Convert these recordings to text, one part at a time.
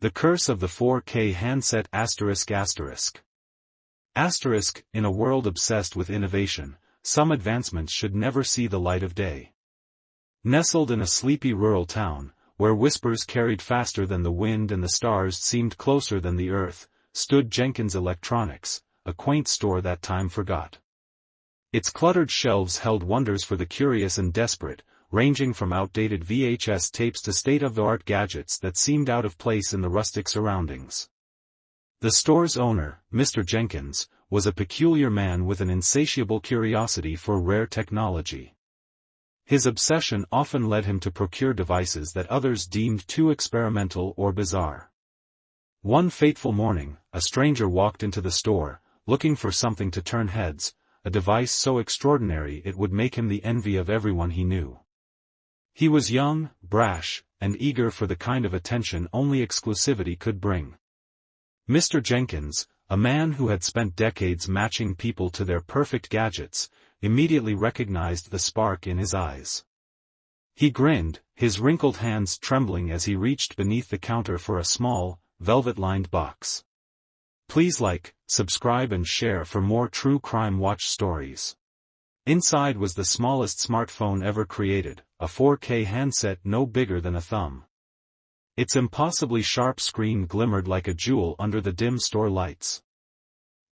The curse of the 4K handset ****. In a world obsessed with innovation, some advancements should never see the light of day. Nestled in a sleepy rural town, where whispers carried faster than the wind and the stars seemed closer than the earth, stood Jenkins Electronics, a quaint store that time forgot. Its cluttered shelves held wonders for the curious and desperate, ranging from outdated VHS tapes to state-of-the-art gadgets that seemed out of place in the rustic surroundings. The store's owner, Mr. Jenkins, was a peculiar man with an insatiable curiosity for rare technology. His obsession often led him to procure devices that others deemed too experimental or bizarre. One fateful morning, a stranger walked into the store, looking for something to turn heads, a device so extraordinary it would make him the envy of everyone he knew. He was young, brash, and eager for the kind of attention only exclusivity could bring. Mr. Jenkins, a man who had spent decades matching people to their perfect gadgets, immediately recognized the spark in his eyes. He grinned, his wrinkled hands trembling as he reached beneath the counter for a small, velvet-lined box. Please like, subscribe and share for more true crime watch stories. Inside was the smallest smartphone ever created, a 4K handset no bigger than a thumb. Its impossibly sharp screen glimmered like a jewel under the dim store lights.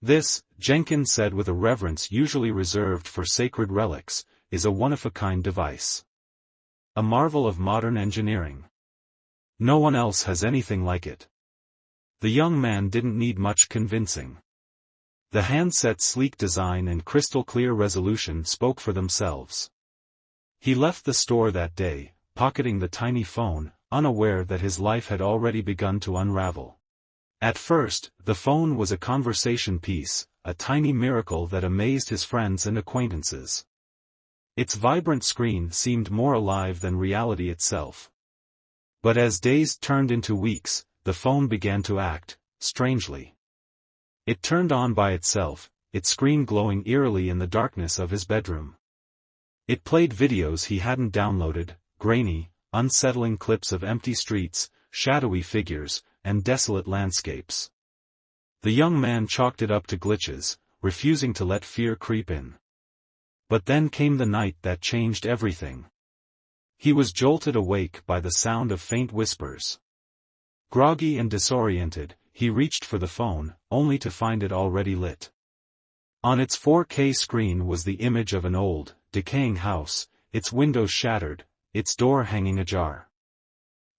This, Jenkins said with a reverence usually reserved for sacred relics, is a one-of-a-kind device. A marvel of modern engineering. No one else has anything like it. The young man didn't need much convincing. The handset's sleek design and crystal-clear resolution spoke for themselves. He left the store that day, pocketing the tiny phone, unaware that his life had already begun to unravel. At first, the phone was a conversation piece, a tiny miracle that amazed his friends and acquaintances. Its vibrant screen seemed more alive than reality itself. But as days turned into weeks, the phone began to act, strangely. It turned on by itself, its screen glowing eerily in the darkness of his bedroom. It played videos he hadn't downloaded, grainy, unsettling clips of empty streets, shadowy figures, and desolate landscapes. The young man chalked it up to glitches, refusing to let fear creep in. But then came the night that changed everything. He was jolted awake by the sound of faint whispers. Groggy and disoriented, he reached for the phone, only to find it already lit. On its 4K screen was the image of an old, decaying house, its windows shattered, its door hanging ajar.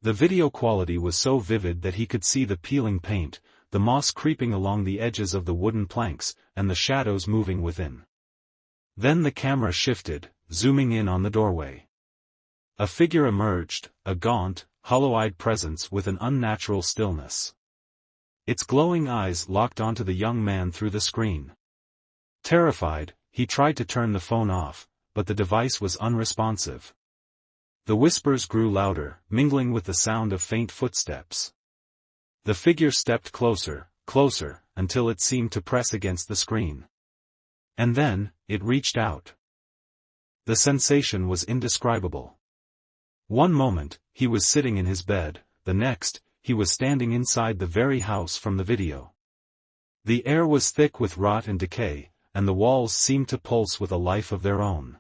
The video quality was so vivid that he could see the peeling paint, the moss creeping along the edges of the wooden planks, and the shadows moving within. Then the camera shifted, zooming in on the doorway. A figure emerged, a gaunt, hollow-eyed presence with an unnatural stillness. Its glowing eyes locked onto the young man through the screen. Terrified, he tried to turn the phone off, but the device was unresponsive. The whispers grew louder, mingling with the sound of faint footsteps. The figure stepped closer, closer, until it seemed to press against the screen. And then, it reached out. The sensation was indescribable. One moment, he was sitting in his bed, the next, he was standing inside the very house from the video. The air was thick with rot and decay, and the walls seemed to pulse with a life of their own.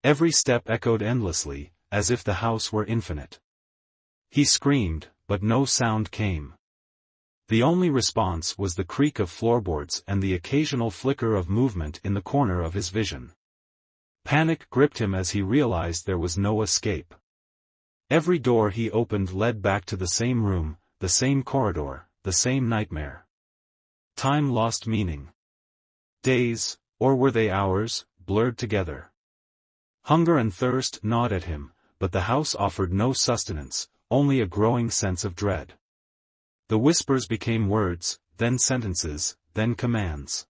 Every step echoed endlessly, as if the house were infinite. He screamed, but no sound came. The only response was the creak of floorboards and the occasional flicker of movement in the corner of his vision. Panic gripped him as he realized there was no escape. Every door he opened led back to the same room, the same corridor, the same nightmare. Time lost meaning. Days, or were they hours, blurred together. Hunger and thirst gnawed at him, but the house offered no sustenance, only a growing sense of dread. The whispers became words, then sentences, then commands.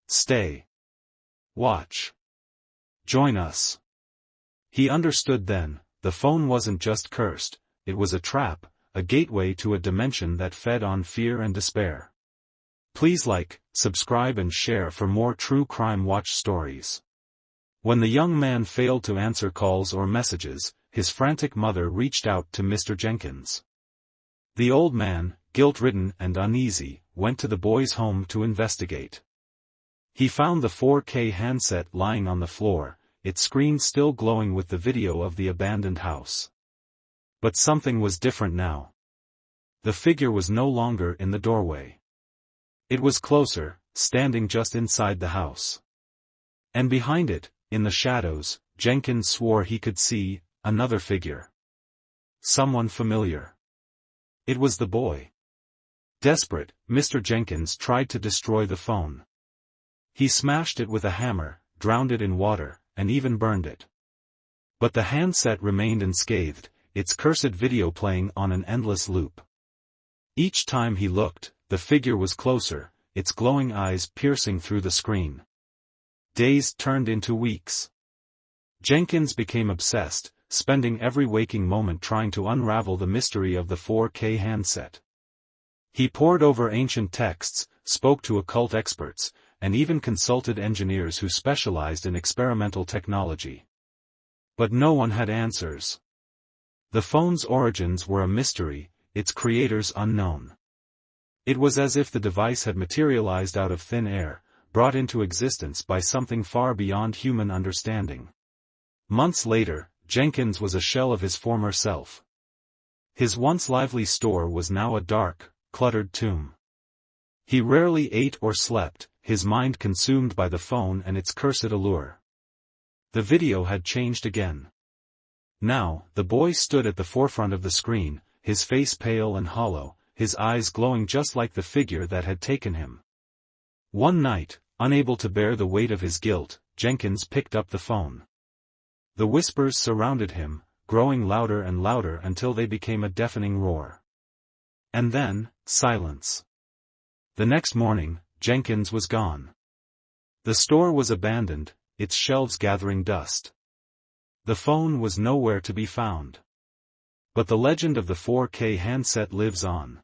Stay. Watch. Join us. He understood then. The phone wasn't just cursed, it was a trap, a gateway to a dimension that fed on fear and despair. Please like, subscribe and share for more true crime watch stories. When the young man failed to answer calls or messages, his frantic mother reached out to Mr. Jenkins. The old man, guilt-ridden and uneasy, went to the boy's home to investigate. He found the 4K handset lying on the floor, its screen still glowing with the video of the abandoned house. But something was different now. The figure was no longer in the doorway. It was closer, standing just inside the house. And behind it, in the shadows, Jenkins swore he could see another figure. Someone familiar. It was the boy. Desperate, Mr. Jenkins tried to destroy the phone. He smashed it with a hammer, drowned it in water, and even burned it. But the handset remained unscathed, its cursed video playing on an endless loop. Each time he looked, the figure was closer, its glowing eyes piercing through the screen. Days turned into weeks. Jenkins became obsessed, spending every waking moment trying to unravel the mystery of the 4K handset. He pored over ancient texts, spoke to occult experts, and even consulted engineers who specialized in experimental technology. But no one had answers. The phone's origins were a mystery, its creators unknown. It was as if the device had materialized out of thin air, brought into existence by something far beyond human understanding. Months later, Jenkins was a shell of his former self. His once lively store was now a dark, cluttered tomb. He rarely ate or slept, his mind consumed by the phone and its cursed allure. The video had changed again. Now, the boy stood at the forefront of the screen, his face pale and hollow, his eyes glowing just like the figure that had taken him. One night, unable to bear the weight of his guilt, Jenkins picked up the phone. The whispers surrounded him, growing louder and louder until they became a deafening roar. And then, silence. The next morning, Jenkins was gone. The store was abandoned, its shelves gathering dust. The phone was nowhere to be found. But the legend of the 4K handset lives on.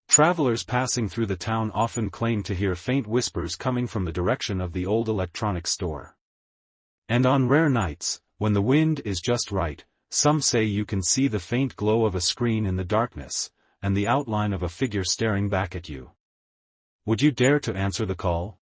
Travelers passing through the town often claim to hear faint whispers coming from the direction of the old electronics store. And on rare nights, when the wind is just right, some say you can see the faint glow of a screen in the darkness, and the outline of a figure staring back at you. Would you dare to answer the call?